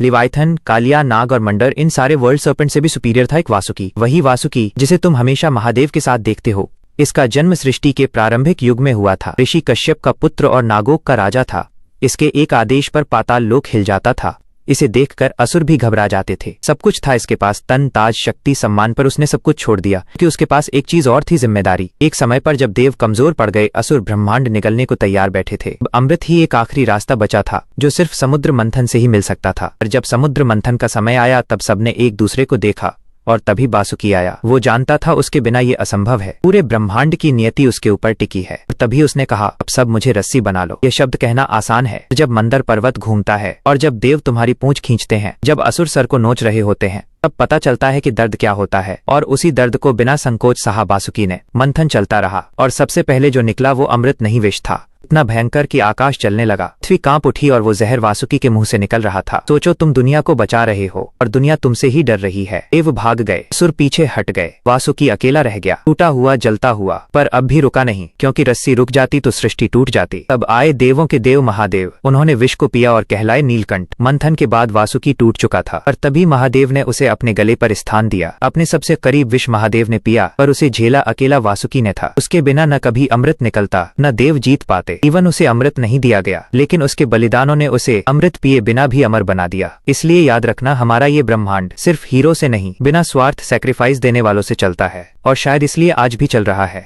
लिवाइथन, कालिया, नाग और मंडर, इन सारे world serpent से भी सुपीरियर था एक वासुकी। वही वासुकी जिसे तुम हमेशा महादेव के साथ देखते हो। इसका जन्म सृष्टि के प्रारंभिक युग में हुआ था। ऋषि कश्यप का पुत्र और नागोक का राजा था। इसके एक आदेश पर पाताल लोक हिल जाता था। इसे देखकर असुर भी घबरा जाते थे। सब कुछ था इसके पास, तन, ताज, शक्ति, सम्मान, पर उसने सब कुछ छोड़ दिया क्योंकि उसके पास एक चीज और थी, जिम्मेदारी। एक समय पर जब देव कमजोर पड़ गए, असुर ब्रह्मांड निगलने को तैयार बैठे थे। अमृत ही एक आखिरी रास्ता बचा था जो सिर्फ समुद्र मंथन से ही मिल सकता था। और जब समुद्र मंथन का समय आया तब सबने एक दूसरे को देखा और तभी वासुकी आया। वो जानता था उसके बिना ये असंभव है। पूरे ब्रह्मांड की नियति उसके ऊपर टिकी है। तभी उसने कहा, अब सब मुझे रस्सी बना लो। ये शब्द कहना आसान है। जब मंदर पर्वत घूमता है और जब देव तुम्हारी पूंछ खींचते हैं, जब असुर सर को नोच रहे होते हैं, तब पता चलता है कि दर्द क्या होता है। और उसी दर्द को बिना संकोच सहा वासुकी ने। मंथन चलता रहा और सबसे पहले जो निकला वो अमृत नहीं विष था। इतना भयंकर कि आकाश चलने लगा। पृथ्वी कांप उठी और वो जहर वासुकी के मुंह से निकल रहा था। सोचो, तुम दुनिया को बचा रहे हो और दुनिया तुमसे ही डर रही है। देव भाग गए, असुर पीछे हट गए, वासुकी अकेला रह गया, टूटा हुआ, जलता हुआ। पर अब भी रुका नहीं, क्योंकि रस्सी रुक जाती तो सृष्टि टूट जाती। तब आए देवों के देव महादेव। उन्होंने विष को पिया और कहलाए नीलकंठ। मंथन के बाद वासुकी टूट चुका था और तभी महादेव ने उसे अपने गले पर स्थान दिया। अपने सबसे करीब विष महादेव ने पिया, पर उसे झेला अकेला वासुकी ने था। उसके बिना न कभी अमृत निकलता, न देव जीत पाते। इवन उसे अमृत नहीं दिया गया, लेकिन उसके बलिदानों ने उसे अमृत पिए बिना भी अमर बना दिया। इसलिए याद रखना, हमारा ये ब्रह्मांड सिर्फ हीरो से नहीं, बिना स्वार्थ सैक्रिफाइस देने वालों से चलता है। और शायद इसलिए आज भी चल रहा है।